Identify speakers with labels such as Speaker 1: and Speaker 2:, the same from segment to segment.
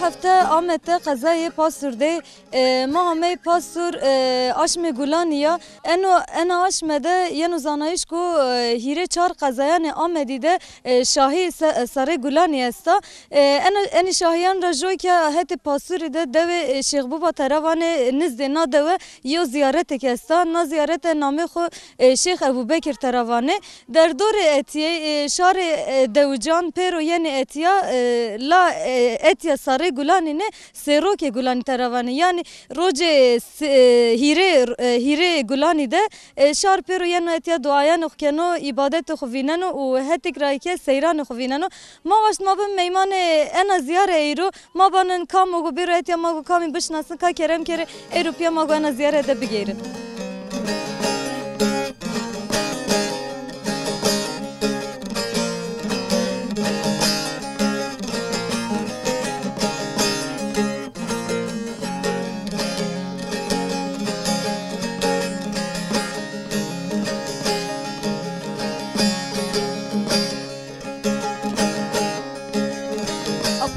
Speaker 1: هفته آمد قضای پاسور ده ما همه پاسور آشم گولانیا انا آشم ده یه نوزانایش کو هیره 4 قضایان آمدی ده شاهی سر گولانی استا انا شاهیان را جوی که هت پاسور ده دو شیخ بوبا تراوان نزد نا دو یو زیارت که استا نا زیارت نام خو شیخ ابوبکر تراوانه در دور اتیه شار دوجان پیرو یعنی اتیا لا اتیا ساره گولانی نه سروک گولانی تراوانه یعنی روز هیره گولانی ده شار پیرو یعنی اتیا دعایان خکنو عبادت خویننو و هتک رای که سیران خویننو ما وقت ما به میمان انا زیاره ایرو ما بانن کامو گو بیرو اتیا ما گو کامی بشناسن که کرم کره ایروپیا ما گو انا زیاره ده بگیرن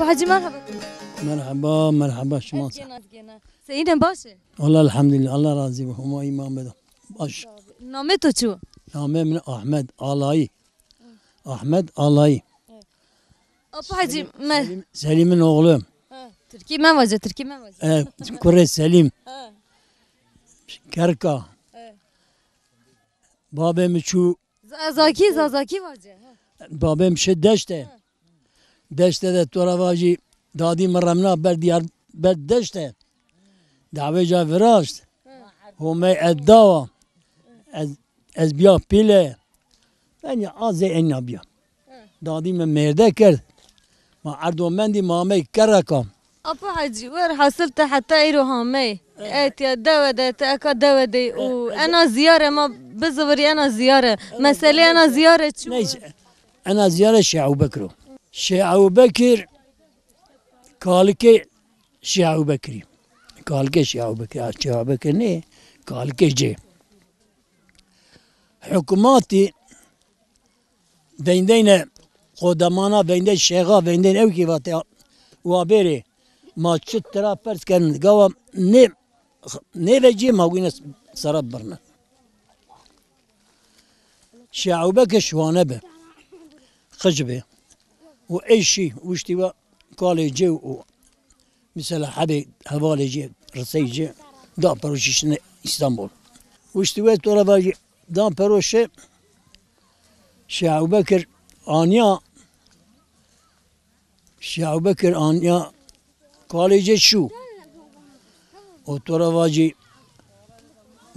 Speaker 1: حاجی مرحبا
Speaker 2: مرحبا مرحبا شما
Speaker 1: سعیدم باشه
Speaker 2: والله الحمد لله الله راضی و همه ایمان بده باش
Speaker 1: نامه تو چو؟
Speaker 2: نامه من احمد آلایی احمد آلایی
Speaker 1: اپا حاجی
Speaker 2: سلیم'in oğlu
Speaker 1: ترکی من واجه ترکی من واجه
Speaker 2: Kure Selim Kerka babam şu
Speaker 1: زازاکی واجه
Speaker 2: babam şu deşte de toravacı dadi meremna ber diyar ber deşte daveca viraşt home eddava ez biya pile ben ya az en biya dadi me merde kerd ma ardomendi mame kerakam
Speaker 1: اپا حاجی ور حاصلت حتى ایرو هامه اتیا دوده تاکا دوده و انا زیاره ما بزوری انا زیاره مسئله انا زیاره چو
Speaker 2: neyse انا زیاره شیخ ابوبکر شیخ ابوبکر kalke Şeyh Ebubekri kalke Şeyh Ebubekri Şeyh Ebubekri ne kalkeci hükümeti vendeyne kodamana vende şeyha venden ev ki vatı vaberi maçıt taraf persken gava ne veci mağine sarab barna Şeyh Ebubekri şuane be خجبه واي شيء واشتوا قال يجي مثلا حبي هوالي يجي رسيجي دا بروشيشن اسطنبول واشتوا ترى باجي دا بروشي شيخ ابوبكر انيا شيخ ابوبكر انيا قال يجي شو وترى باجي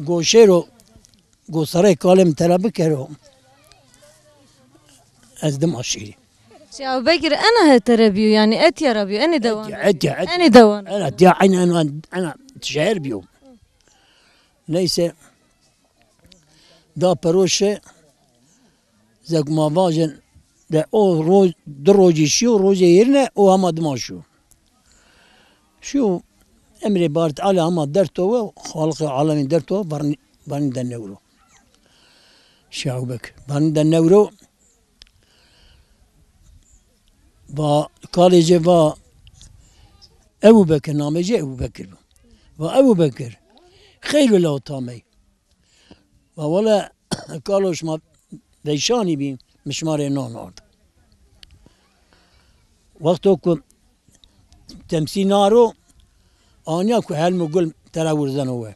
Speaker 2: گوشيرو گوسره کالم ترابكرو ازدم اشيري
Speaker 1: شيخ ابوبكر انا هتربيو يعني اتيا ربيو اني دوان
Speaker 2: عدي
Speaker 1: اني دوان
Speaker 2: انا دي انا شاعر بيو ليس دا بروشه زك ما واجن ده او روز دروجي شو روز يرنا او هم دماشو شو امري بارت على هم درتو خالق العالمين درتو برني دنورو شعوبك برني دنورو با کالجه با ابوبکر نامجه ابوبکر و ابوبکر خیلی لطامه و ولی کالوش ما دیشانی بیم مشمار نان آرد وقتی که تمثیل نارو آنیا که حلم گل تراور زنوه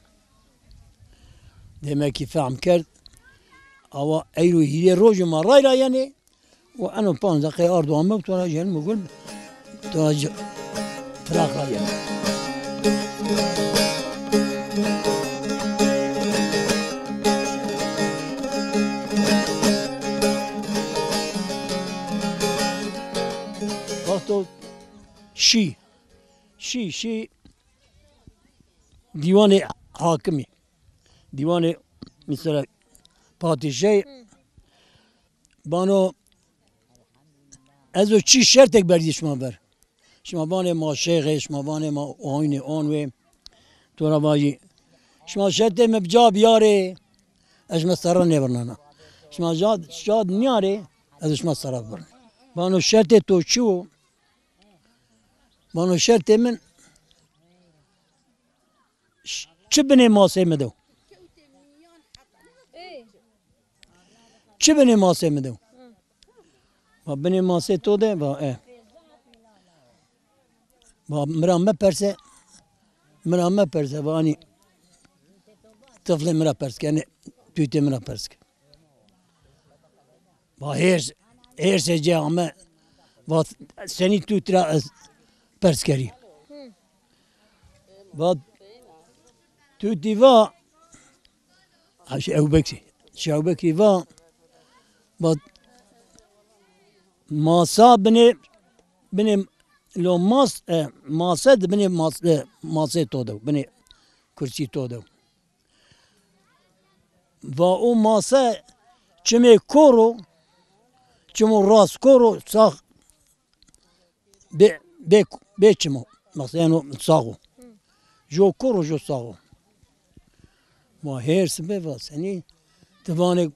Speaker 2: demek ki فهم کرد اوا ایرو هیره روز ما رای یعنی وأنا 5 دقيقة أرض وأمم تراجع المقول تراجع فراغ غالية وقتو شي ديوان حاكمي ديوان مثلا پادشاه بانو ازو چی شرطک بردی شما بر شما بانه ما شیخه شما بانه ما آینه آنوه تو را باجی شما شرط مبجا بیاره از ما سرا نبرنانا شما شاد نیاره از ما سرا برن بانو شرط تو چو بانو شرط من چه بنی ماسه مدو چه بنی ماسه مدو و بنی ماسه تو ده و مرام مپرسه و آنی طفل مرا پرس که یعنی تویته مرا پرس که و هرس جه همه و سنی تویت را پرس کری و تویتی و شو بکری و ماسا بنی لو ماسه بنی ماسه تو دو بنی کرسی تو دو و او ماسه چمی کورو چمو راست کورو ساخ به چمو مثلا ساخو جو کورو جو ساخو ما هرس به واسنی توانه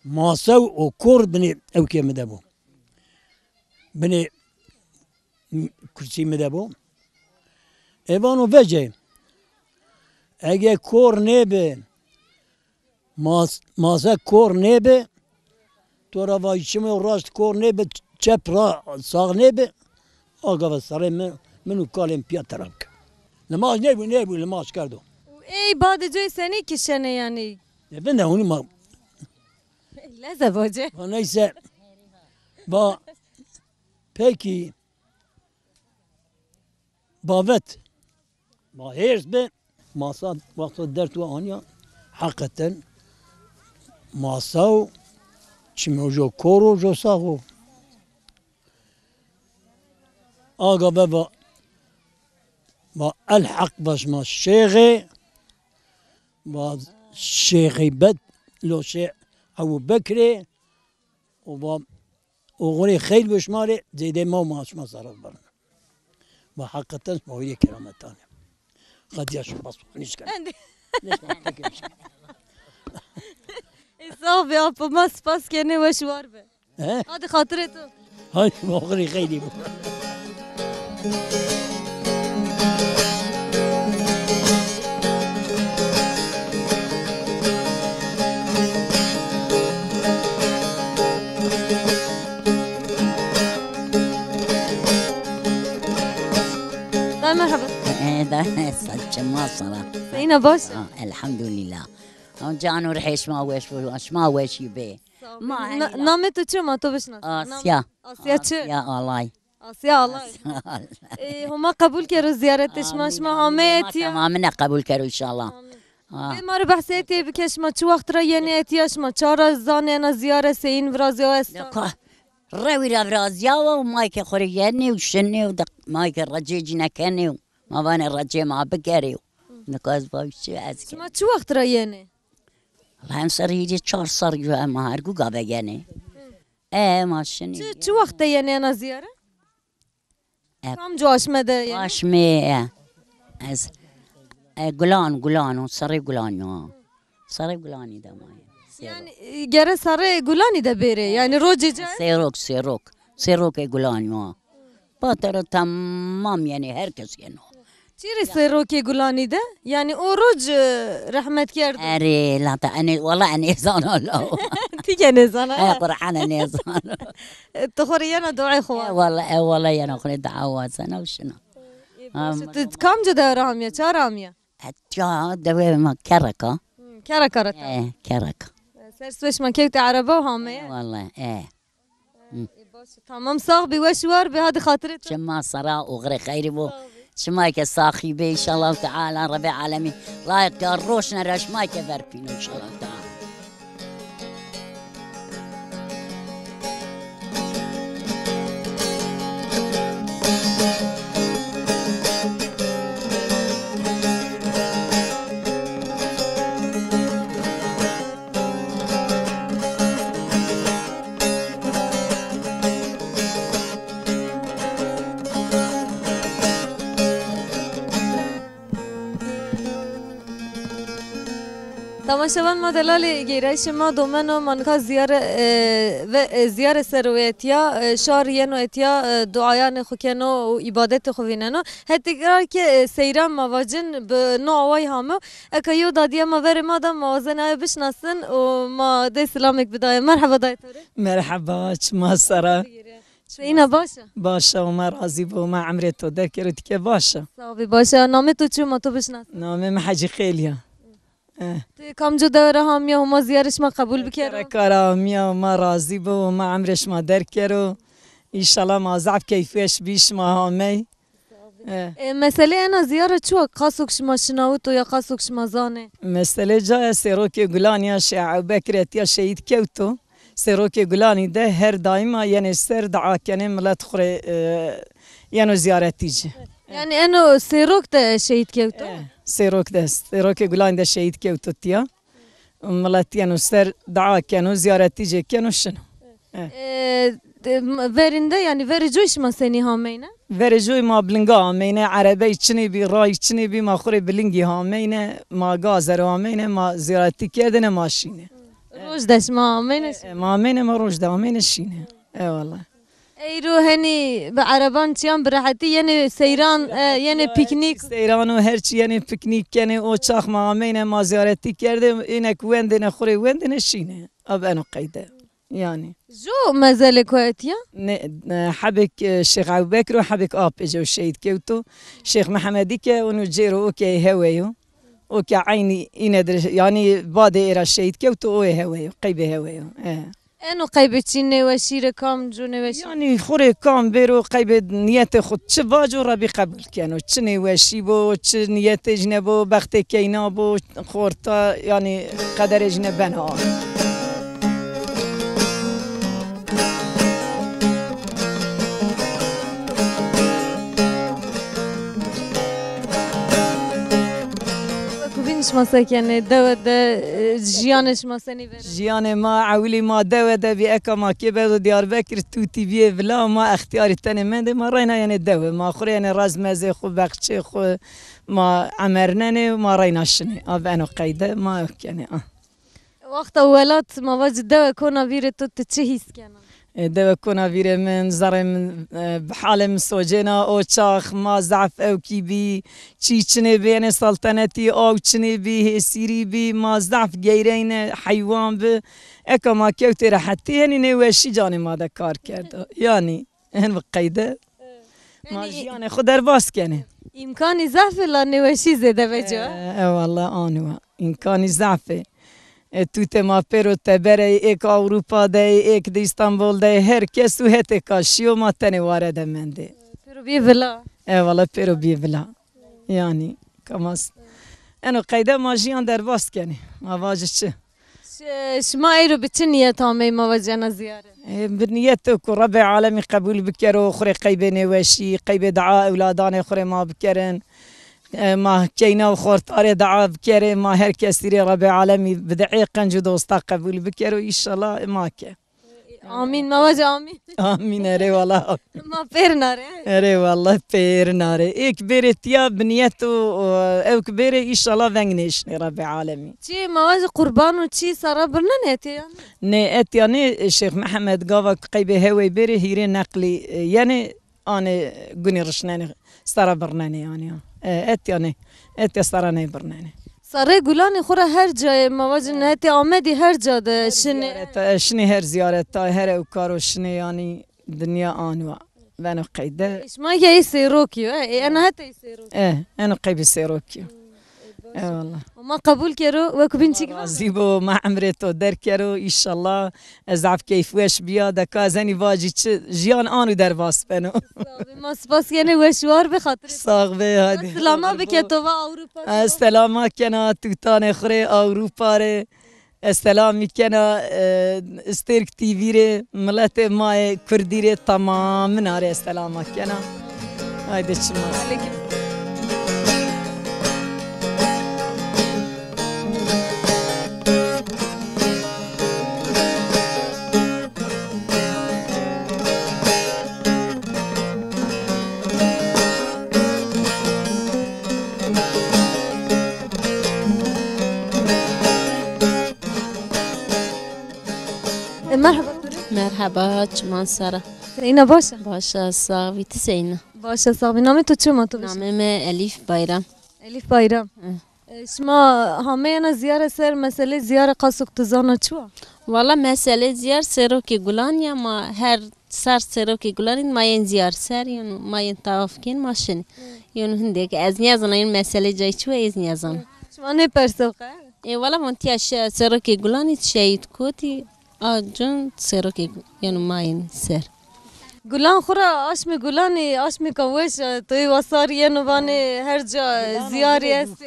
Speaker 2: ماسه و کور بنی او که مدبو بنی کرسی مدبو ایوانو وجه اگه کور نبه ماسه کور نبه تو را وای چمه راست کور نبه چپ را ساغ نبه آقا و سره منو کالم پیا ترم که نماز نبو نماز کردو
Speaker 1: ای بعد جوی سنی کشنه یعنی
Speaker 2: نبنده اونی ما
Speaker 1: لازم باجه
Speaker 2: و نیسه با پکی باوت با هرس به ماسا وقت در تو آنیا حقیقتا ماسا و چمو جو کورو جو ساخو آقا با الحق باش ما شیخی با شیخی بد لو شیخ او بکری و با اوغوری خیل بشماره زیده ما ما صرف برن و حقیقتا ماوی کرامتانه قد يشو بصو نشكل
Speaker 1: صافي ابا ما سباس كاني واش واربه هذه خاطرته
Speaker 2: هاي مغري خيلي
Speaker 1: مرحبا
Speaker 3: ده صدق ما صار
Speaker 1: زينة باش
Speaker 3: الحمد لله جانو رحيش ما وش يبي ما
Speaker 1: نامتو چه ما تو بشناس
Speaker 3: آسيا
Speaker 1: آسيا چه
Speaker 3: يا الله
Speaker 1: آسيا الله هما قبول کرو زیارتش ماش ما همه اتیا
Speaker 3: تماما قبول کرو ان شاء الله
Speaker 1: ما رو بحثیتی بکش ما چه وقت را یعنی اتیاش ما چهار زانه انا زیاره سین ورازی ها استان
Speaker 3: روي رازيا ومايك خرياني وشني ودق مايك الرجيج نكني ما بان الرجي ما بقري نكاز بايش أزكي
Speaker 1: ما چه وقت را یعنی
Speaker 3: الله ينصر يجي 4 صار جو ما هرجو قابا يعني ما شني
Speaker 1: چه وقت یعنی انا زیاره کام جو آشمده یعنی
Speaker 3: واشمي از گلان صري گلان صري گلاني ده ماي
Speaker 1: یعنی گره سر گلانی ده بره یعنی روزی جا
Speaker 3: سيروك گلان باتر تمام يعني هركس يعني
Speaker 1: چیری سروکی گلانی ده یعنی او روز رحمت کرد
Speaker 3: اري لا انا والله انا نيزان الله
Speaker 1: دیگه نزانه
Speaker 3: قرحان نيزان
Speaker 1: تخوری انا دعای خواه
Speaker 3: والله يا نخلي دعوات سنه وشنو
Speaker 1: کام جو داره همیه چهار همیه
Speaker 3: جا دوي ما كركه
Speaker 1: کرا
Speaker 3: كركه
Speaker 1: سرسوش ما كيف عربه وهامية
Speaker 3: والله
Speaker 1: تمام صاحبي وش وار بهذه خاطرته
Speaker 3: شما صراء وغري خيري بو شمايك الصاخي بي ان شاء الله تعالى ربي عالمي لا يتقروشنا راش مايك فربين ان شاء الله تعالى
Speaker 1: تماشاوان ما دلالی گیرایش ما دومنو منکا زیار سرویتیا شاریانو اتیا دعایان خوکنو و عبادت خویننو هتیگرار که سیران مواجن به نوعی همه اکیو دادیا ما ور ما دم موازنه بشناسن و ما ده سلامک بدايه مرحبا دایتوره
Speaker 4: مرحبا ما سرا
Speaker 1: اینا باشه
Speaker 4: باشه و ما راضی و ما عمري تو در کرد که باشه
Speaker 1: صافي باشه نام تو چی ما تو بشناس
Speaker 4: نامم حجی خیلیا
Speaker 1: کام جو دوره هم یا ما زیارش ما قبول بکره
Speaker 4: کارا میا ما راضی و ما عمرش ما در کرد ان شاء الله ما ضعف کیفش بیش ما همی
Speaker 1: مسئله انا زیاره چو قاسوکش ما شناوت یا قاسوکش ما زانه
Speaker 4: مسئله جای سروک گلانیا شیع بکرت یا شهید کیوتو سروک گلانی ده هر دایما یعنی سر دعا کنه ملت خوره یعنی زیارتی جه
Speaker 1: یعنی انو سیروک ده شهید کیوتو
Speaker 4: سروک گلانی ده شهید کیوتو تیا ملت یعنی سر دعا کنه زیارتی جه کنه شنو
Speaker 1: verinde yani verici iş maseni hameyne.
Speaker 4: Verici ma blinga hameyne Arabi çini bi ray çini bi ma xure blingi hameyne ma gazer hameyne ma ziyareti kerdine maşine.
Speaker 1: Rojdeş ma hameyne.
Speaker 4: Ma hameyne ma rojda hameyne şine. Eyvallah.
Speaker 1: Eyru hani be araban çiyan berahati yani seyran yani piknik.
Speaker 4: Seyran o her çi yani piknik yani o çak ma hameyne ma ziyareti kerde inek wendine xure wendine şine. Ab eno qayde. يعني
Speaker 1: جو مازال كويتيا
Speaker 4: حبك الشيخ أبو بكر وحبك آب إجا الشهيد كيوتو الشيخ محمد كا ونجيرو أوكي هوايو أوكي عيني يندر يعني بعد إيرا الشهيد كيوتو أوي هوايو قيبة هوايو
Speaker 1: أنو قيبة تشيني وشير كام جو نوشي
Speaker 4: يعني خوري كام بيرو قيبة نية خد شباجو ربي قبل كانوا تشني وشيبو تش نية جنبو بخت كينابو خورتا يعني قدر جنبنا
Speaker 1: شماسك يعني دوا جيانش ماسني
Speaker 4: جيان ما عولي ما دوا ده بأكا ما كبر ديار بكر توتي بيه بلا ما اختياري تاني من ما رينا يعني دوا ما خوري يعني راز مزي خو بخشي خو ما عمرناني ما رينا شني أنا قيدة ما يعني
Speaker 1: وقت أولات ما وجد دوا كونا فيري توت تشيهيس كنا
Speaker 4: دوا كونا فيري من زرم بحال مسوجنا أو شاخ ما ضعف أو كيبي تشيني بين سلطنتي أو تشيني بي سيري بي ما ضعف غيرين حيوان ب أكا ما كيوتي راحتي يعني نواشي جاني ما دا كار كرده يعني هن بقيدة ما جياني خود درباس كنه
Speaker 1: إمكاني ضعف لا نواشي زده بجوا
Speaker 4: والله أنوا إمكاني ضعف توت ما پیرو تبره ایک اروپا ده ایک دی استانبول ده هر کس و هته کاشیو ما تنی وارد منده
Speaker 1: پیرو بی بلا
Speaker 4: والله پیرو بی بلا يعني كماس انا قيده ما جيان در باس کنی ما واجه چه
Speaker 1: شما ایرو بچنیه تامه ما وجهنا زیاره
Speaker 4: بنيته ربع عالمي قبول بكرو خري قيبه نواشي قيبه دعاء اولادان خري ما بكرن ما كينا وخورتاري دعاء بكري ما هر كسيري رب العالمين بدعي قنج دوستا قبول بكرو ان شاء الله ماك
Speaker 1: امين ما وجه امين
Speaker 4: امين ري والله
Speaker 1: ما بيرنا
Speaker 4: ري والله بيرنا ري كبيرت يا بنيته او كبيره ان شاء الله فنجنش رب العالمين
Speaker 1: شي ما وجه قربان وشي صار برنانيتي يعني
Speaker 4: نيت يعني الشيخ محمد قاوك قيبه هوي بيري هيري نقلي يعني انا قني رشناني صار برناني يعني اتياني صارني برناني
Speaker 1: صار گلان خورا هر جای مواجه نهتی آمدی هر جا ده
Speaker 4: شنی هر زیارت هر او کارو شنی یعنی دنیا آنوا بنا قيده
Speaker 1: ما هي سيروكيو انا هاتي سيروكيو
Speaker 4: انا قيب سيروكيو والله
Speaker 1: وما قبول كرو وكبنتي
Speaker 4: زيبو ما عمرتو در كرو ان شاء الله ازعف كيف واش بيا دكا زني واجي جيان انو در باس بنو
Speaker 1: ما سباس يعني وشوار بخاطر
Speaker 4: صاغبه هذه
Speaker 1: سلاما بكتوا اوروبا
Speaker 4: السلام كنا توتان اخري اوروبا ري السلام كنا استيرك تي في ري ملت ما كردي ري تمام نار السلام كنا هاي شنو
Speaker 5: مرحبا چمان سارا
Speaker 1: اینا باشه
Speaker 5: باشا صاحبی تسعینا
Speaker 1: باشه صاحبی نام تو چه ما تو بشه
Speaker 5: نامم الیف بایرام
Speaker 1: الیف بایرام شما همه اینا زیاره سر مسئله زیاره قاسق تزانا چوا
Speaker 5: والا مسئله زیار سروکی گلان یا ما هر سر سروکی گلانی ما این زیار سر یعنی ما این طواف کن ماشین یعنی هنده که از نیازن این مسئله جای چوا از نیازن
Speaker 1: شما نپرسوقه
Speaker 5: والا من تیاش سروکی گلانی شهید کوتی آجون سروکی یعنی ما این سر
Speaker 1: گلان خورا آشمی گلانی آشمی کوش توی واسار یه نوانه هر جا زیاری است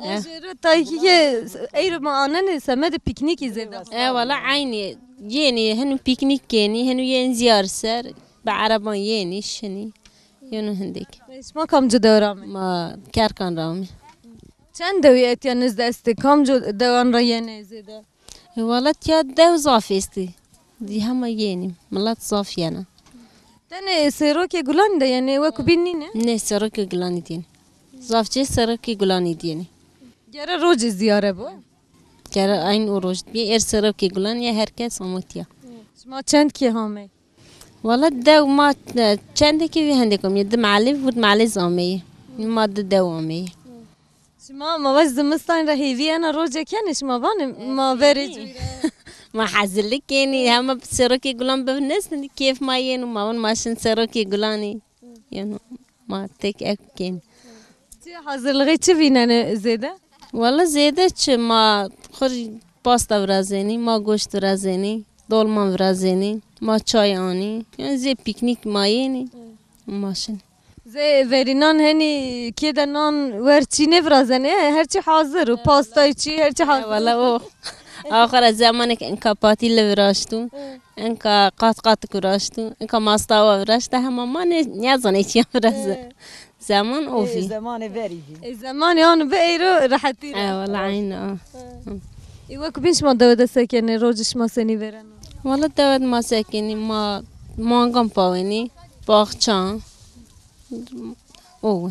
Speaker 1: اجرو تایکی که ایرو ما آنن سمد پیکنیکی زده
Speaker 5: والا عینی یعنی هنو پیکنیک کنی هنو یه زیار سر به عربان یعنی شنی یعنی هندک
Speaker 1: شما کم جو دورامه
Speaker 5: ما کرکان رامی
Speaker 1: چند دوی اتیا نزد است کم جو دوان را یه نزده
Speaker 5: والا تیا دو زافی استی دی همه یعنی ملت زافی نه
Speaker 1: تنه سروکی گلان ده یعنی وکو بینی
Speaker 5: نه سرک گلانی دین زافچه سرک گلانی دینی
Speaker 1: گره روز زیاره بو
Speaker 5: گره این اوروج بی سرک گلان یا هرکس آموتیا
Speaker 1: شما چند کی همه
Speaker 5: والا دو ما چند کی هندکم یه دم معلف بود معلف زامی ما دو آمی
Speaker 1: شما ما وز زمستان را هیوی انا روز کنش ما بانم ما برج
Speaker 5: ما حزلك يعني هم سروكي قلان بالناس كيف ما ين ما ماشين سروكي قلاني يعني ما تك أكين
Speaker 1: حاضر لغاية چه بینن زیده؟
Speaker 5: والله زيادة ما خرج باستا ورازيني ما گوشت ورازيني دولمان ورازيني ما چای آنی يعني زي بيكنيك مايني ماشين
Speaker 1: زي ورینان هنی که دنان ورچی نفرازنه هرچی حاضر و پاستای چی هرچی حاضر
Speaker 5: والله او آخر زمانك انك باتي اللي وراشتو انك قات وراشتو انك ماستاوا وراشتا هم ما نيازن ايش يفرز زمان اوفي
Speaker 4: زمان بری
Speaker 1: زمان یانو به ایرو راحتی
Speaker 5: والله عين
Speaker 1: ایوا کبینش ما دوده سکنه روزش ما سنی برن
Speaker 5: والله دود ما ساكني ما مانگم پاوینی باغچان او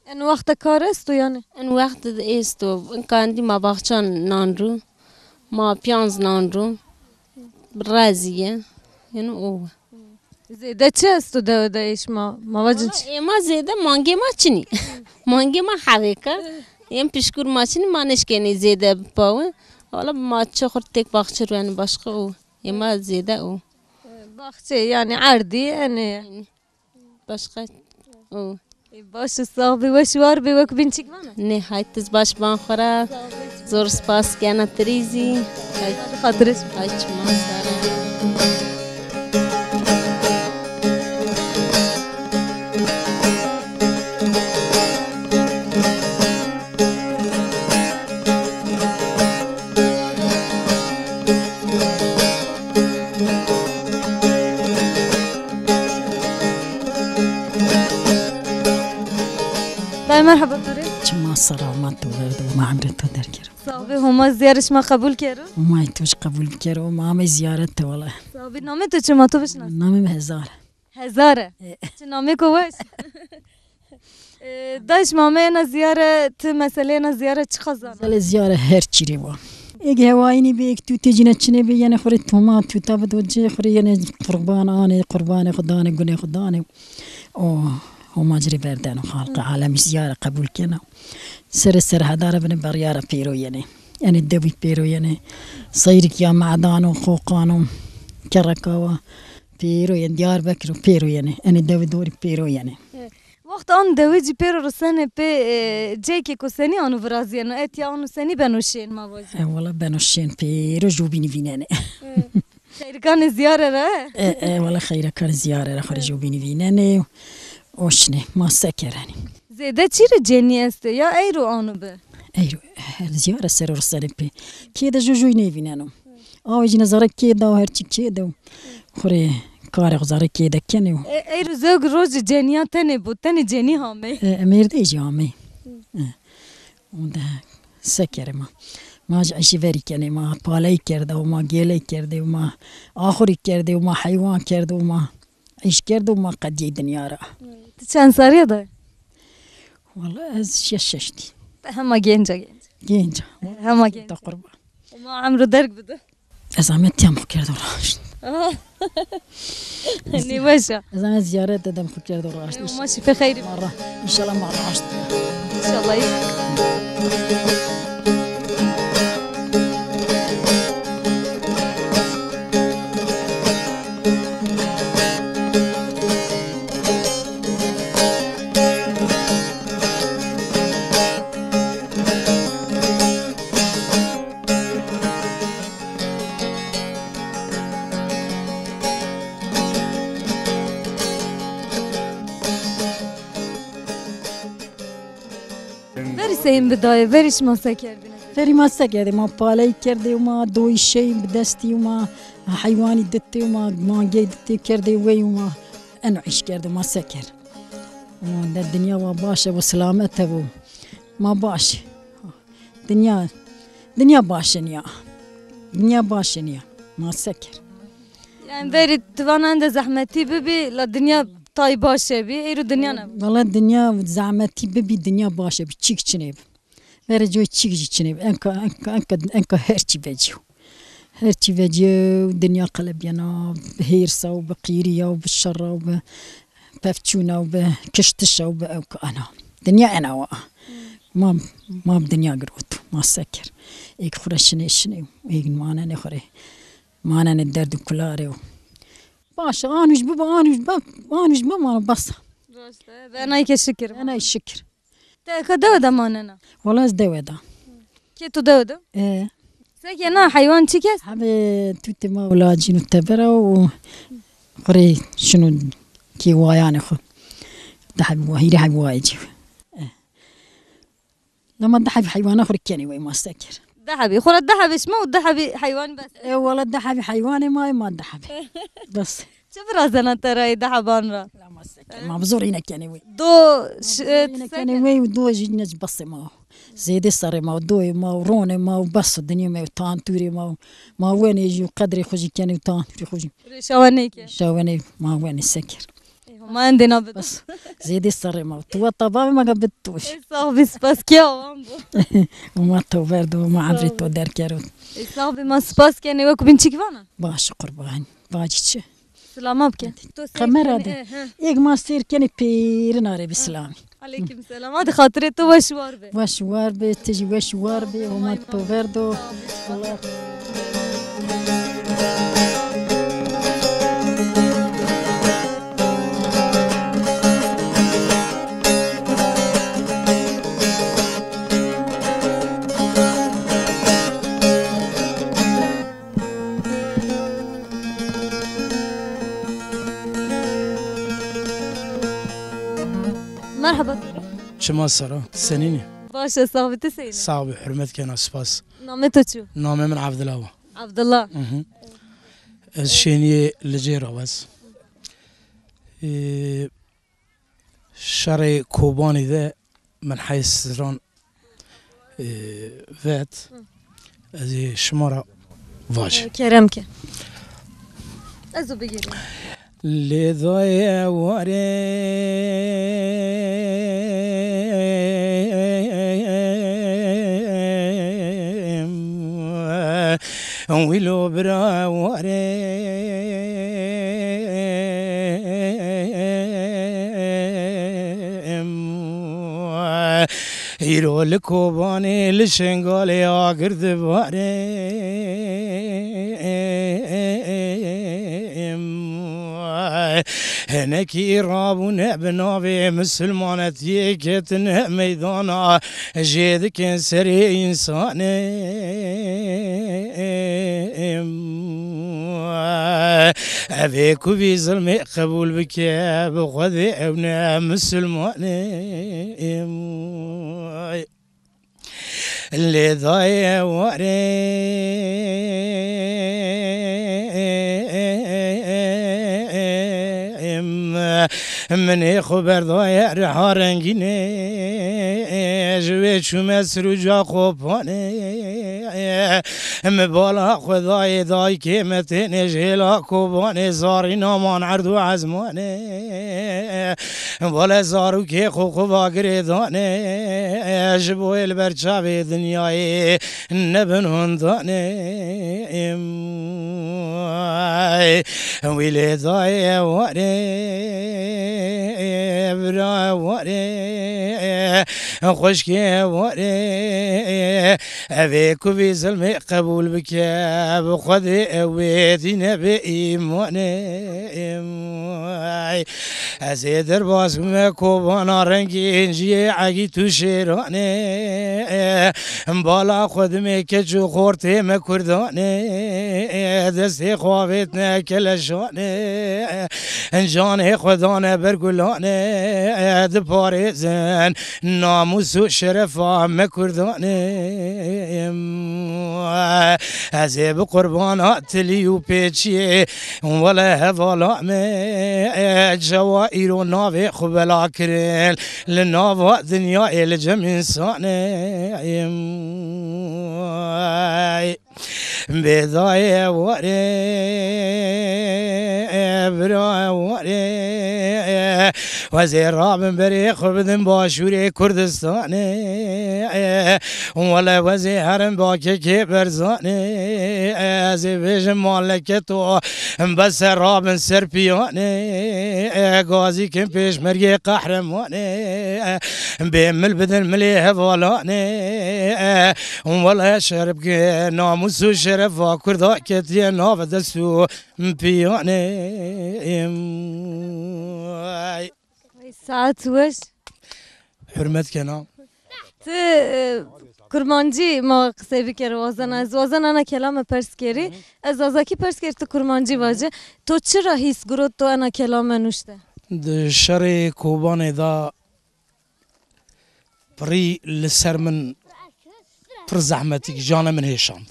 Speaker 1: ان وقت کار است یعنی
Speaker 5: ان وقت استو ان کاندی ما باغچان نانرو ما پیانز نانرو رازیه یعنی او
Speaker 1: زیده چه است دوده ایش ما وجن
Speaker 5: ما زیده مانگی ما چنی مانگی ما حقیقه یم پیشکور ما چنی ما نشکنی زیده پاون حالا ما چه خورد تک باغچه رو یعنی باشقه او ما زیده او
Speaker 1: باغچه یعنی عردی یعنی
Speaker 5: باشقه او
Speaker 1: باش صاحبی و شوار بی وک بین چیک مانه
Speaker 5: نه هایتز باش بان خورا زور سپاس کنه تریزی
Speaker 1: خاطرش
Speaker 5: های چما ساره
Speaker 1: مرحبا داره
Speaker 4: چما سلامت ورد و ما عمرتو در کرد
Speaker 1: صاحبی هما زیارش ما قبول کرد
Speaker 4: و ما توش قبول کرد و ما هم زیارت والله
Speaker 1: صاحبی نامه تو چما تو بشناس
Speaker 4: نامم هزاره
Speaker 1: چه نامه کوش داش مامه اینا زیارت مسئله اینا زیارت چی خزانه
Speaker 4: مسئله زیاره هر چیری با اگه هوایی بی یک تو تجینه چنه بی یعنی خوری تومات تو تابد وجه خوری یعنی قربان خدا نه گناه خدا نه و ماجري بردان وخالق عالم زيارة قبول كنا سر هدار بن بريارة بيرو يعني الدوي بيرو يعني صيرك يا معدان وخوقان كركوا بيرو يعني ديار بكر بيرو يعني الدوي دوري بيرو يعني
Speaker 1: وقت آن دوی جی پیرو رسانه به جیکی کسانی آنو برازیانو اتیا آنو سنی بنوشین ما واجی
Speaker 4: والله بنوشين بيرو جوبيني فينانه
Speaker 1: خیر کان زیاره ره
Speaker 4: والله خير كان زيارة خرج جوبيني فينانه وشنه ما سكراني
Speaker 1: زیده چی رو جنی است یا ایرو آنو به
Speaker 4: ایرو زیاره سر رسانه به كده جوجوي نيفينانو آوجي نظرك كده وهرتي كده خوري کار غزاره كده كنيو
Speaker 1: ایرو زوج روز جنیا تنه بود تنه جنی همه
Speaker 4: امیر دیجی همه اون ده سکره ما عشی وری کنه ما پالی کرده و ما گیلی کرده و ما آخری کرده و ما حیوان کرده و ما عیش کرده و ما قدی دنیا را
Speaker 1: چند سالیه داره؟
Speaker 4: والله از ششتی
Speaker 1: همه گنجا
Speaker 4: گنجا
Speaker 1: همه گنجا
Speaker 4: تقربا
Speaker 1: ما عمرو درک بده
Speaker 4: از همه تیام کرده و راشت
Speaker 1: نيوشة
Speaker 6: زمان زيارات دم فكر دور عشت
Speaker 1: ماشي في خير
Speaker 6: مرة إن شاء الله مرة عشت
Speaker 1: إن شاء الله يسلمك. بری سیم بدایه بریش ماسه کردین
Speaker 6: فری ما سكر ما بالي كردي وما دوي شيء بدستي وما حيواني دتي وما جي دتي كردي وي وما أنا عيش كردي ما سكر وده الدنيا وباشا وسلامتها ما باش دنيا باشنيا دنيا باشنيا ما سكر
Speaker 1: يعني بری توان عند زحمتی ببی لدنیا تای باشه بی ایرو دنیا نبود
Speaker 6: والله الدنيا زعمتي ببي الدنيا باشا بتشيك شنيب فرجوي تشيك شنيب انك هرتي بيجيو هرتي بيجيو الدنيا قلبينا بهيرسا وبقيريا وبالشرة وبفتشونا وبكشتشة انا دنيا انا ما بدنيا قروت ما سكر ايك خرشني شنو ايك مانا نخري مانا ندرد كلاري باشا انوش بما بس
Speaker 1: انا که شکر
Speaker 6: انا الشكر
Speaker 1: تا کدو دماننا
Speaker 6: والله ازدودا
Speaker 1: که تو دو
Speaker 6: ايه
Speaker 1: سکی نه حیوان چی کس
Speaker 6: حبي توتي ما ولاجي نتبرا وقري شنو كي واياني خو دحب وهيري حب وايجي لما دحب حيوان اخر كاني وي ما سكر
Speaker 1: دحبي خور الدحبش مو الدحبي حيوان بس
Speaker 6: ايه والله دحب حيواني ما دحب بس
Speaker 1: شوف راسنا ترى دحبان را
Speaker 6: لا ما سكر ما بزورينا كاني وي
Speaker 1: دو
Speaker 6: كاني وي ودو جينج بس ما زيدي صار ما ودوي ما وروني ما بس الدنيا ما تانتوري ما وين يجي قدري خوجي كاني تانتوري خوجي
Speaker 1: شوانيك
Speaker 6: شاوني ما وين السكر
Speaker 1: ما عندنا بس
Speaker 6: بس زيدي صار ما تو طبابي ما قبضتوش
Speaker 1: صاحبي سباس كيا
Speaker 6: وما تو برد وما عمري تو در كارو
Speaker 1: صاحبي ما سباس كان وكو بنتي كفانا
Speaker 6: باش قربان باجي
Speaker 1: سلام بك
Speaker 6: خمر هذا يك ما سير كاني بير ناري بسلامي
Speaker 1: عليكم السلام هذه خاطري تو وشوار به
Speaker 6: وشوار بي تجي وشوار بي وما تو بردو والله
Speaker 1: مرحبا
Speaker 2: شما سرا سنيني
Speaker 1: باشا صاحبي تسعين
Speaker 2: صعب حرمتك انا سباس
Speaker 1: نامتو شو
Speaker 2: نامي من عبد الله
Speaker 1: عبد الله
Speaker 2: الشيني لجيرة بس شري كوباني ذا من حيث سران ذات هذه شمارة فاج
Speaker 1: كرمك ازو بگیریم
Speaker 2: لذا وريم ويلو برا وريم يرو الكوباني لشنقالي اقرد باريم هناكي رابونا بنابي مسلمانتي كتن ميدانا جيدك سري انسان ابيكو في ظلمي قبول بك بخذي ابنا مسلمان اللي ضايع وريم
Speaker 7: منی خبر دای رها رنگینه جوی چوم سروجا خوبانه بالا خدای دای که متن جلا کوبانه زاری نامان عردو عزمانه بالا زارو که خوبا گریدانه جبویل برچاوی دنیای نبن هندانه ویلی دای واره برا واره خوشکی واره اوی کوی ظلم قبول بکه بخود اوی دین به ایمانه از در باز کوبانا رنگی انجی عگی تو شیرانه بالا خودم که جو خورته مکردانه دستی خوابت نکلشانه جان خدانه برگلانه دپارزن ناموس و شرفا مکردانه از بقربانات لیو پیچیه ولا هوالا me جوائر و ناوی خوبلا کرن لناوا دنیا الجم انسانه بدای واره برای واره وزیر رابن بری خوبدن باشوری کردستانه ولی وزیرم با که برزانه از ویژ مالکتو بس رابن سرپیانه غازی کم پیش مرگی قهرمانه بیمل بدن ملی حوالانه ولی شرب که ناموس و شرف و کردا کتی ناو دستو پیانه
Speaker 1: ساعت وش
Speaker 7: حرمت کنام
Speaker 1: تو کرمانجی ما قصه بکر وازن از وازن انا کلام پرس کری از ازاکی پرس کری تو کرمانجی واجه تو چرا هیس گروت تو انا کلام نوشته
Speaker 7: ده شر کوبان دا پری لسر من پر زحمتی که جان من هیشاند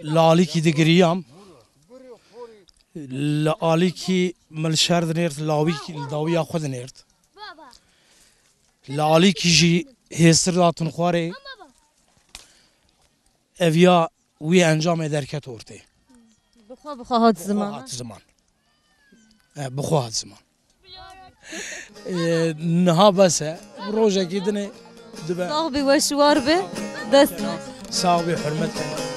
Speaker 7: لالی کی دگریام لالی کی مل شرد نیرت لاوی کی داویا خود نیرت لالی کی جی هستر داتن خواره اویا وی انجام درکت ورته
Speaker 1: بخوا هات زمان
Speaker 7: بخوا هات زمان نها بس روزه كيدني دبا
Speaker 1: صاحبي وشوار به دست
Speaker 7: صاحبي حرمتك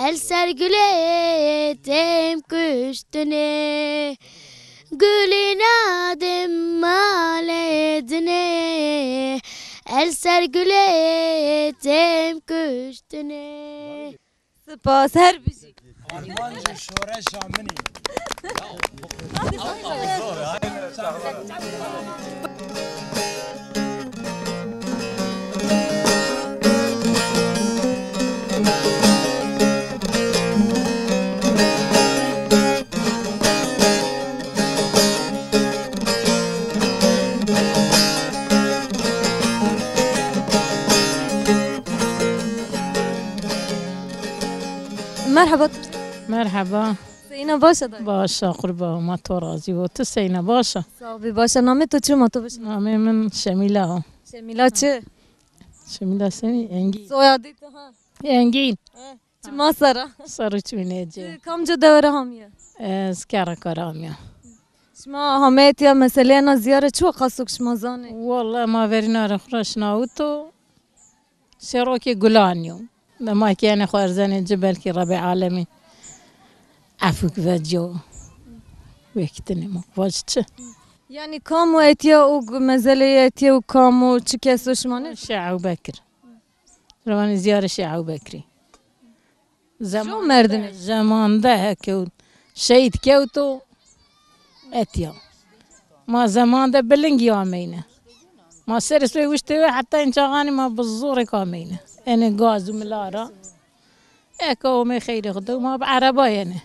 Speaker 8: El sergüledim kuştune Gülün adım maledine El sergüledim kuştune
Speaker 1: Spas her bir şey
Speaker 7: Almanca şore şamini
Speaker 1: مرحبا
Speaker 4: مرحبا
Speaker 1: سینا باشه دایی
Speaker 4: باشا قربا ما تو راضی و تو سینا باشا
Speaker 1: صاحبی باشه نامه تو چه ما تو باشه
Speaker 4: نامه من شمیلا
Speaker 1: شمیلا چه
Speaker 4: شمیلا سمی انگی
Speaker 1: سویادی تو ها
Speaker 4: انگین
Speaker 1: چه ما سرا
Speaker 4: سرو چونه جه
Speaker 1: کم جو دوره همیه
Speaker 4: از کارا کارامیا
Speaker 1: شما همه یا مسئله انا زیاره چو قصوک شما زانه
Speaker 4: والله ما ورنا رخرش ناوتو سروكي جولانيو لما كان خوارزان الجبل كي ربع عالمي عفوك فاجو ويكتني مقواجت
Speaker 1: يعني كامو اتيا و مزالي اتيا و كامو چه كسو شمانه
Speaker 4: شاعو بكر رواني زيارة شاعو بكري
Speaker 1: شو مردمي
Speaker 4: زمان ده كو شهيد كوتو اتيا ما زمان ده بلنجي عمينه
Speaker 9: ما سرس بي وشتوي حتى إن شغاني ما بالزور كامينة أنا غاز وملارا إكو ما خير خدو ما بعربا يعني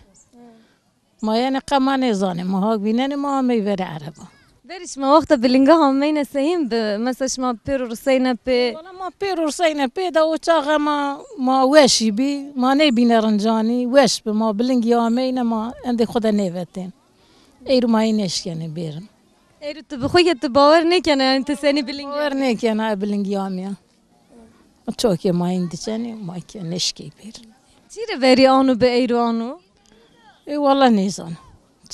Speaker 9: ما يعني قماني زاني ما هاك بيناني ما ما يبرع عربا
Speaker 1: بريش ما وقت بلنجا همين سهيم مثلا ما بيرو رسينا بي
Speaker 9: والله ما بيرو رسينا بي دا وشاغا ما واشي بي ما نبي نرنجاني واش ما بلنجي همين ما عندي خدا نيفتين ايرو ما ينش يعني بيرن
Speaker 1: ايرو تبخوي تباور نيكنا يعني تساني بلنجا
Speaker 9: باور نيك أنا بلنجي همين أتوقع ما عندي يعني ما كان نشكي بيرن
Speaker 1: چیره بری آنو به ایرو آنو؟
Speaker 9: ای والله نیزان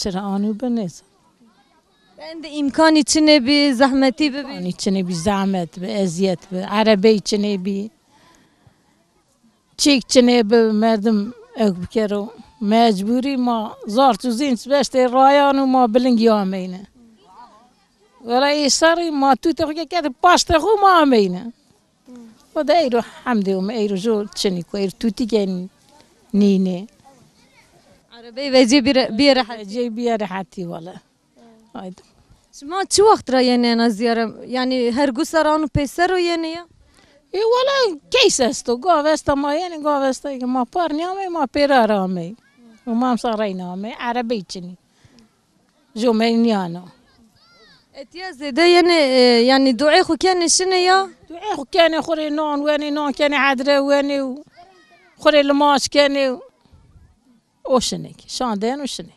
Speaker 9: چرا آنو به نیزان
Speaker 1: عند امکانی چنه بی زحمتی ببی؟
Speaker 9: آنی چنه بی زحمت به ازیت به عربی چنه بی چیک چنه به مردم اک بکرو مجبوری ما زار تو زینس بشته رایانو ما بلنگی آمینه ولی ای سری ما تو تخیه که پاشته خو ما آمینه و دا ایرو حمده و ایرو جو چنی کو ایرو توتی که نینه
Speaker 1: عربی وجی بیرحت
Speaker 9: جی بیارحتی والا آید
Speaker 1: شما چه وقت را یعنی انا زیاره یعنی هر گو سرانو پیسر رو یعنی یا؟
Speaker 9: ای والا کیس است و گاو است ما یعنی گاو است که ما پار نیامه ما پیرار آمه و ما هم سر نامه عربی چنی جو مینیانو
Speaker 1: اتیا زده یعنی دعای خو کنه شنه یا؟
Speaker 9: دعای خو کنه خوری نان وانی نان کنه حدره وانی و خوری لماش کنه و شنه که شاندن و شنه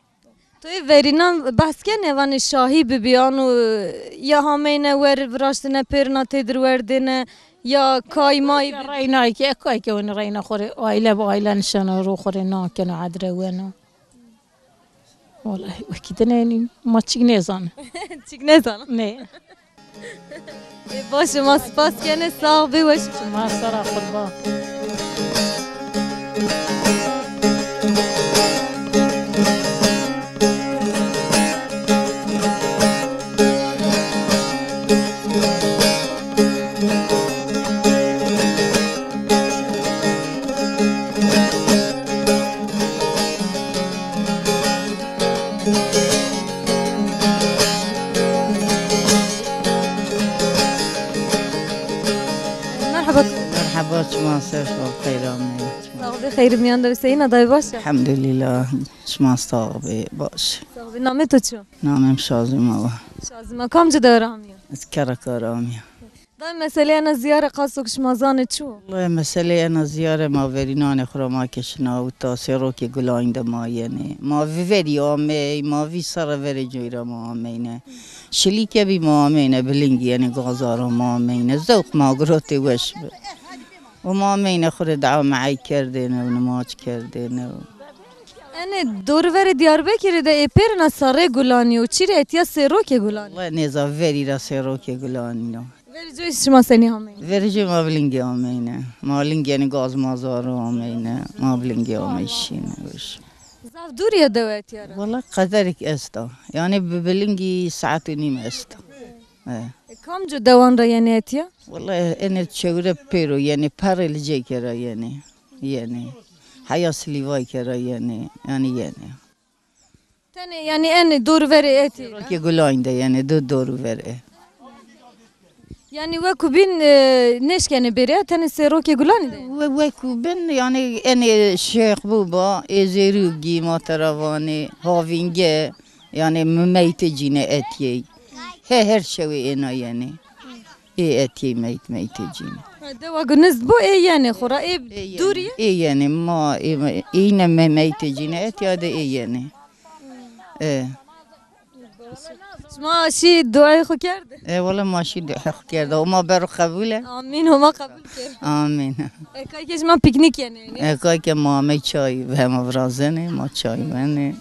Speaker 1: توی ورینان بحث کنه وانی شاهی ببیان و یا همینه ور براشتنه پیرنا تدر وردنه یا کای مای
Speaker 9: رینایی که اکای که ونی رینا خوری آیله با آیله نشانه رو خوری نان کنه حدره وانو والله وكده ناني ما تشيك نيزان
Speaker 1: چیک نزانم
Speaker 9: نه
Speaker 1: باشه ما سپاس کنه ساق بیوش
Speaker 9: ما سرا خطبا
Speaker 10: مرحبا شما سر شما خیر آمدید
Speaker 1: ساق خیر میان دو سینا دای باشه
Speaker 10: الحمدلله شما ساق باش
Speaker 1: ساق نامه تو چو
Speaker 10: نامم شازم آوا
Speaker 1: شازما کام جدا رامیان
Speaker 10: از کرکار آمیم
Speaker 1: دای مسئله انا زیاره قاسو کش مازانه چو
Speaker 10: والله مسئله انا زیاره ما ورینان خورما کشنا و تاسیرو که گلایند ما یعنی ما وری آمی ما وی سر وری جویرا ما آمینه شلیکه بی ما آمینه بلنگی یعنی گازارا ما آمینه ذوق ما گروتی وش و ما آمینه خور دعوا معی کردینه و نماز کردینه
Speaker 1: انه دورور دیار بکره ده پیرنا ساره گلانی و چیره اتیا سروک گلانی
Speaker 10: والله نیزا وری را سیرو که گلانی نو
Speaker 1: ولی جوی شما سنی همین
Speaker 10: ورجه ما بلنگی آمینه ما بلنگی یعنی گاز مازارو آمینه ما بلنگی آمیشینه
Speaker 1: زاف دوریه دوات یارا
Speaker 10: والله قدرك استا يعني ببلنجي ساعات ونيم استا
Speaker 1: کام جو دوان را یعنی اتیا
Speaker 10: والله انا تشوره بيرو يعني بار الجي كرا يعني حيا سليواي كرا يعني
Speaker 1: تنه یعنی ان دورور اتی
Speaker 10: كي يقولون ده يعني دور وره
Speaker 1: یعنی وکو بین نشکنه بره تنه سروک گلانی ده
Speaker 10: وكو بن يعني انا شيخ بوبا ازيروجي ما ترواني هافينجه يعني ميت جينا اتي هر شوي انا يعني اي اتي ميت جينا
Speaker 1: دوا گنز بو ای یعنی خورا ای دوریه
Speaker 10: اي يعني ما اينا ميت جينا اتي هذا اي يعني
Speaker 1: شما شی دعای خو کرده
Speaker 10: والله ماشي دعاء كده وما برو قبوله
Speaker 1: آمین هما قبول کرد
Speaker 10: آمين
Speaker 1: کای که شما پیکنیک یعنی
Speaker 10: كاي که ما می چای و هم برازنه ما چای منه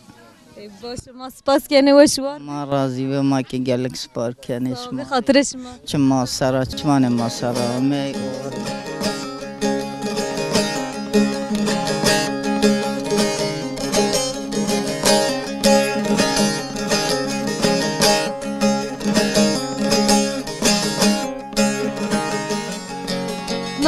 Speaker 1: باشه ما سپاس کنه و شوار
Speaker 10: ما راضی و ما که گلک سپار کنش
Speaker 1: به
Speaker 10: ما
Speaker 1: خاطر شما
Speaker 10: چما سرا چمان ما سرا می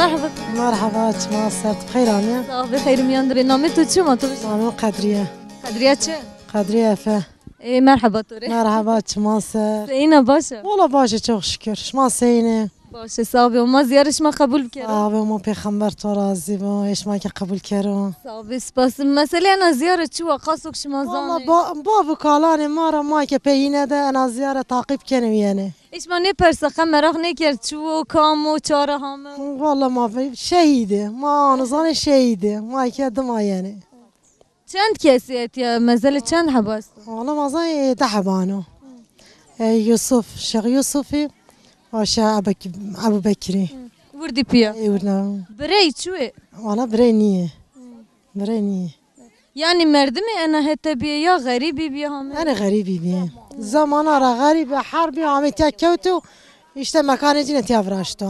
Speaker 1: مرحبا
Speaker 11: مرحبا شما صرت بخير عميا
Speaker 1: صاحب خیر میان داره نام تو چه ما تو
Speaker 11: أنا قدرية
Speaker 1: قدریه چه
Speaker 11: قدرية فا
Speaker 1: مرحبا توري
Speaker 11: مرحبا شماسة
Speaker 1: زينة باشا
Speaker 11: والله باشا çok şükür شماسينه
Speaker 1: باشه صاحبي وما زيارش ما قبول کرد
Speaker 11: آبه ما پیغمبر تو راضی با ايش ما که قبول کردم
Speaker 1: صاحبي سپاس مسئله انا زيارة شو قاسوك شما
Speaker 11: والله
Speaker 1: زانه
Speaker 11: با وکالان ما را ما که پیینه ده انا زیاره تعقیب کنم یعنی
Speaker 1: ایش ما نپرسه خم مراخ نکرد شو کام و چاره همه
Speaker 11: والله ما شهیده ما نزان شهیده ما که دما یعنی
Speaker 1: چند کسی یا مزل چند حباس
Speaker 11: والله ما زای ده بانو یوسف شیخ یوسفی و شیخ ابو بکری
Speaker 1: وردی پیا
Speaker 11: ایورنا
Speaker 1: برای چوه
Speaker 11: والله برای نیه برای نیه
Speaker 1: yani merdimi ana hette bir ya garibi bir hamle.
Speaker 11: أنا غريبي بيه زمان را غريبة حربي وعملت كوتو işte mekanı cine tiyavrashto.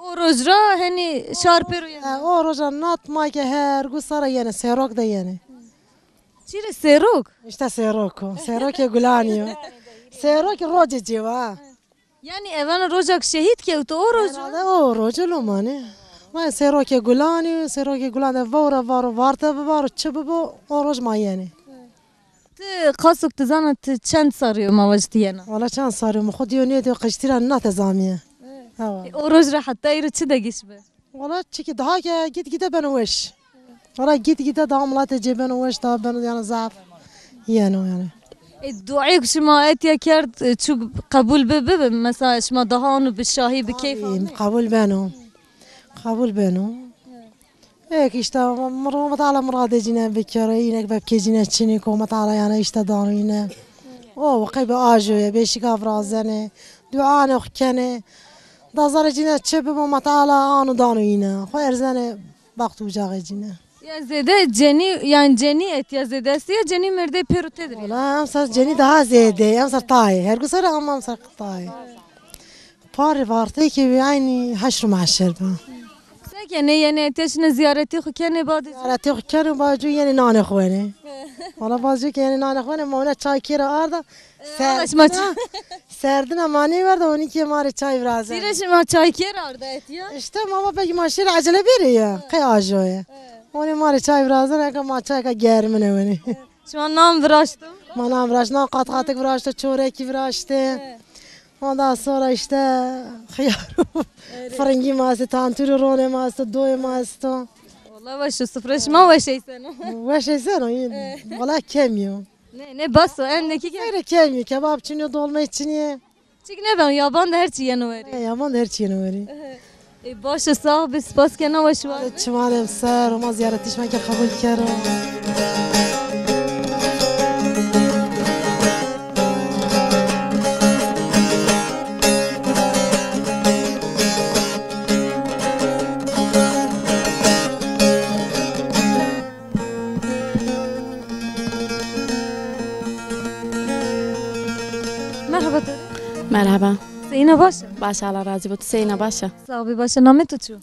Speaker 1: O rojra hani şarpero yani.
Speaker 11: O roja nat ma ke her gusara yani serok da yani.
Speaker 1: Çire serok.
Speaker 11: İşte seroko. Serok gulaniyo. Serok roja civa.
Speaker 1: Yani evan rojak şehit ke o roja.
Speaker 11: O roja lumani. Ma serok gulani, serok gulan vara varta var çububu o roj ma yani.
Speaker 1: قاسك تزانت چند صاريو ما وجدينا
Speaker 11: والله كان صار مخد يونيت قشتيرا نات زامية
Speaker 1: وروج راح حتى يرد شدا قشبه
Speaker 11: والله تشكي دهاك جيت جيت بنوش والله جيت جيت داملات جبن وش دا بن يعني ضعف يعني
Speaker 1: الدعاء شما اتيا كرد شو قبول بب مثلا شما دهان بالشاهي بكيف
Speaker 11: قبول بنو هيك işte مطالع مراد جينا بكرينك بكيجينا تشيني كو مطالع يعني işte دارينا او قيب اجو يا بيشي كافرازنه دعانا وخكنه دازار جينا تشبب مطالع انو دانوينا خو ارزنه وقت وجاغ جينا
Speaker 1: ya zede ceni yani ceni et ya zedesi ya ceni merde perutedir
Speaker 11: والله امسر جني daha زياده امسر طاي her gusara ama امسر طاي باري بارتي كي يعني حشر مع الشربه
Speaker 1: yani teşne ziyareti xu kene bad
Speaker 11: زيارتي خكر باجو يعني نان خوانه والله باجو که yani نان خوانه مونه چای کیره آردا سردنا مانی ورد اونی که ماره چای برازه
Speaker 1: زیرش ما çay kere arda et ya
Speaker 11: işte mama peki maşır acele biriyor قی آجوه اونی ماره çay برازه نه که ما çay که گرمه ونی
Speaker 1: şu an nam vraştım
Speaker 11: ما نام براش نه قات قاتک براشته çöreki براشته ondan sonra işte خيار فرنگی ماسته تانتور رونه ماسته دوی ماسته
Speaker 1: والله وش sıfır ما وش سنه
Speaker 11: وش سنه والله kemiyor
Speaker 1: ne baso endeki
Speaker 11: Öyle kemiyor kebap çiniyor dolma içiniyor
Speaker 1: çık ne ben yaban da her şey yanı var
Speaker 11: yaman her şeyini veriyor
Speaker 1: باشه صاحب سپاس که نوش وارد
Speaker 11: چمانم سر و ما زیارتش من که قبول کردم
Speaker 1: مرحبا
Speaker 12: مرحبا
Speaker 1: سینا باشه
Speaker 12: باشه الله راضی بود سینا باشه
Speaker 1: صاحبی باشه نامه تو چو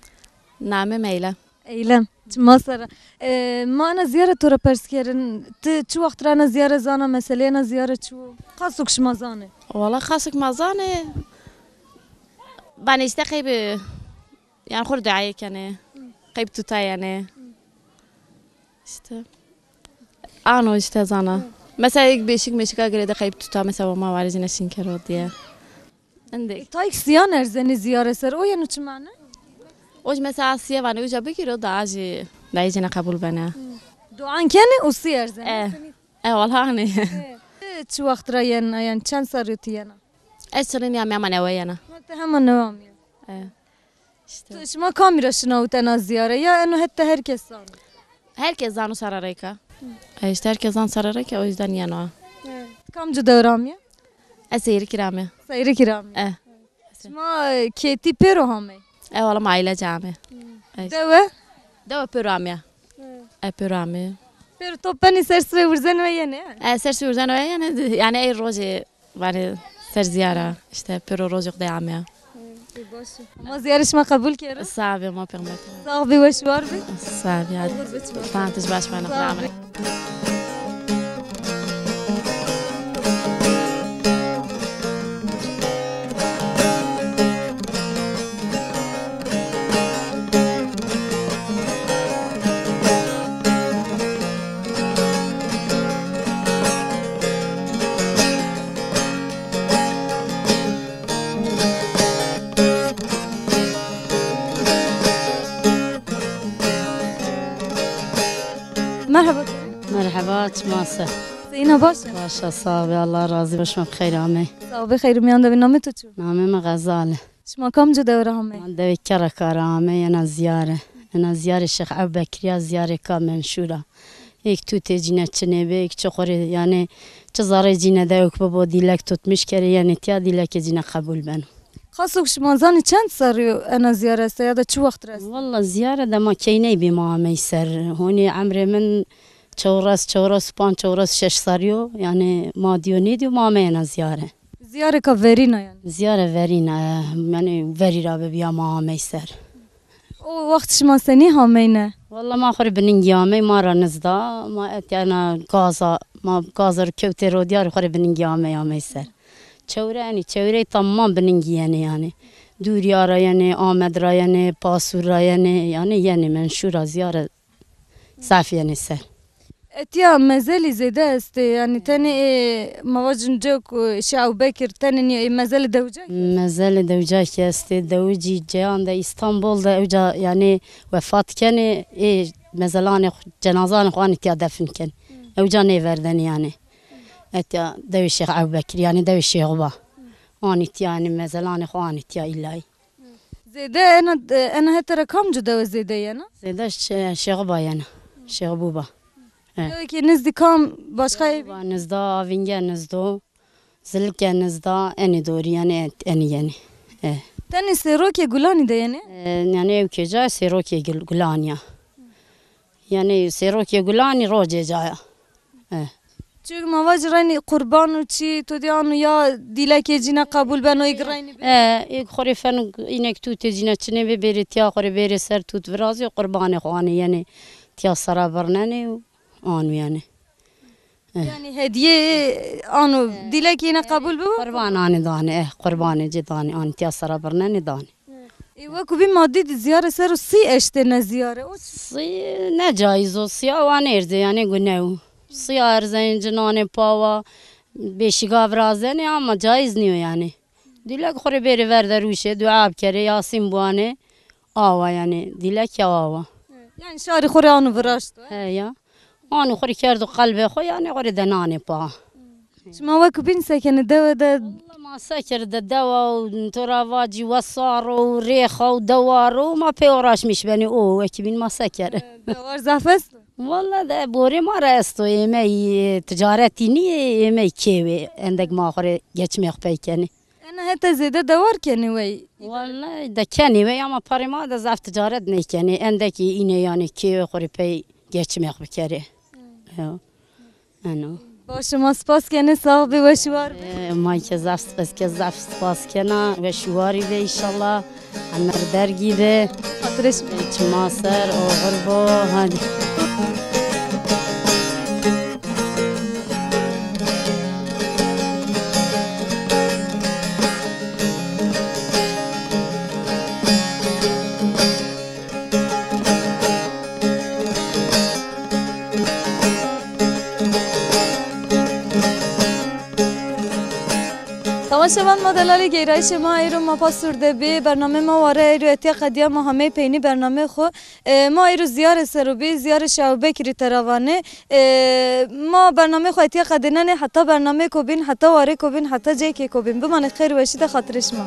Speaker 12: نامه میله
Speaker 1: ایلم ما سر ما انا زیاره تو را پرس کردن چو وقت را انا زیاره زانه مسئله انا زیاره چو خاصک شما زانه
Speaker 12: والله خاصك ما زانه بانی است قیب یعنی خور دعای کنه قیب تو تا یعنی işte آنو işte زانه مثلا یک بیشک میشه که قیب تو تا مثلا ما وارزی نشین کرد دیه عندك
Speaker 1: تايك سيان ارزني زياره سر او ينو چه معنی
Speaker 12: اوج مثلا اسيه وانه اوجا بگیره داجی دایجنا قبول بنا
Speaker 1: دعان کنه او سی ارزني
Speaker 12: اه والله اني
Speaker 1: چه وقت را يعني چند ساریتی ینا
Speaker 12: اصلا يا ماما نوينا
Speaker 1: هم نوام
Speaker 12: اه
Speaker 1: işte شما کامیرا شناوت انا زیاره یا انه حتی herkes زان
Speaker 12: herkes زانو سراريكا işte herkes زان سراريكا o yüzden yana
Speaker 1: kamcı devram ya
Speaker 12: اسير كرامه
Speaker 1: سير كرام شما كيتي بيرو همي
Speaker 12: والله ما عيله جامه
Speaker 1: دوا
Speaker 12: بيراميا بيراميا
Speaker 1: بيرو توبني سرسوي ورزن ويانا
Speaker 12: سرسوي ورزن ويانا يعني اي روزي يعني سر زياره işte بيرو روز يقضي عامه
Speaker 1: ما زيارش ما قبول كيرو
Speaker 12: صعب ما بيرمت
Speaker 1: صاحبي وش واربي
Speaker 12: صعب يعني فانتش باش ما نقرا
Speaker 1: مرحبا
Speaker 13: مرحبا ماسه
Speaker 1: زينه باشه
Speaker 13: باشا صاحبي الله راضي باش بخير عمي
Speaker 1: صاحبي خير میان ده نام تو چو
Speaker 13: نامي غزاله
Speaker 1: شما کام جو دوره همه
Speaker 13: من دوي كركار عمي انا زياره الشيخ ابو بكر زياره كامل شورا یک تو تجینه چنبه یک چخوری یعنی چه زاره جینه داوک بابا دیلک tutmuş kere yani تیا دیلک جینه قبول بن
Speaker 1: خاصوك شما زانی چند ساریو انا زیاره است یا چه وقت راست
Speaker 13: والله زیاره ده ما کینی بی ما میسر هونی عمر من چوراس پان چوراس 6 ساریو یعنی ما دیونی دی ما مینا زیاره
Speaker 1: کا ورینا یعنی
Speaker 13: زیاره ورینا یعنی وری را بیا ما میسر
Speaker 1: او وقت شما سنی همینه
Speaker 13: والله ما خوري بننجامي مرة نزدا ما أنا غازا ما غازر كوتي روديار خوري بننجامي يا ميسر چوري تمام بننجياني يعني دوريارا يعني آمد را يعني باسور يعني من شورا زيارة صافي يعني سر
Speaker 1: اتيا مازال زيادة است يعني تاني مواجن جوك شعو بكر تاني مازال دوجاك
Speaker 13: مازال دوجاك است دوجي جيان دا اسطنبول دا اوجا يعني وفات كان مازالان جنازان اخواني تيا دفن كان اوجا نيفردن يعني اتيا دو الشيخ ابو بكر يعني دو الشيخ با اني تيا يعني مازالان اخواني تيا الاي
Speaker 1: زيادة انا هتر كم جدا زيادة يعني
Speaker 13: زيادة شيخ با يعني شيخ بوبا
Speaker 1: ki nizdikan başka ev
Speaker 13: nizda avingen nizdo zilken nizda eni doğru yani eni yani
Speaker 1: tani seroke gulani de yani
Speaker 13: yani ev keca seroke gulanya yani seroke gulani roje caya
Speaker 1: çünkü mavajrani kurban uçi to dianu ya dileke cina kabul ben o igrayni
Speaker 13: ilk khorifen inek tu tejina çine be beri tiya khori beri ser tut virazi kurbanı khani yani tiya sara barnani آن يعني
Speaker 1: يعني هدية أنا دلك هنا قبول بو
Speaker 13: قربان أنا داني قربان جداني أنا تيسر برناني داني
Speaker 1: وكبي مادي زيارة سر سي اشتنا زيارة
Speaker 13: سي نجايزو سي وأنا إرزي يعني قناو سي أرزين جناني باوا بيشيقا برازني أما جايز نيو يعني دلك خوري بيري ورد روشه دعاء بكري ياسين بواني آوا يعني دلك يا آوا
Speaker 1: يعني شاري خوري أنا براشت
Speaker 13: هيا أنا خوري كردو قلبي خو يعني خوري دناني با
Speaker 1: شما وكبين ساكن الدواء ده
Speaker 13: والله ما سكر الدواء وترافاجي وصار وريخة ودوار وما بيوراش مش بني وكبين ما سكر
Speaker 1: دوار زعفست
Speaker 13: والله ده بوري ما رأستو يمي تجارتي ني يمي كيوي عندك ما خوري geçmek بيكني
Speaker 1: أنا هتا زيادة دوار كني وي
Speaker 13: والله ده كني وي أما باري ما ده زعف تجارت نيكني عندك إني يعني كيوي خوري بي geçmek بكري أنا
Speaker 1: باش ما سپاس کنه صاحبی و شوار
Speaker 13: ما كزاف بس كزاف سپاس كنا و شواري ده إن شاء الله عمر درجي ده
Speaker 1: خاطرش
Speaker 13: ماصر أو غربو هادي
Speaker 1: شبان ما دلالی گیرایش ما ایرو ما پاسورده بی برنامه ما واره ایرو اتیا قدیا ما همه پینی برنامه خو ما ایرو زیار سروبی زیار شعبه کری تراوانه ما برنامه خو اتیا قدنانه حتی برنامه کو بین حتی واره کو بین حتی جای که کو بین بمانه خیر وشید خاطرش ما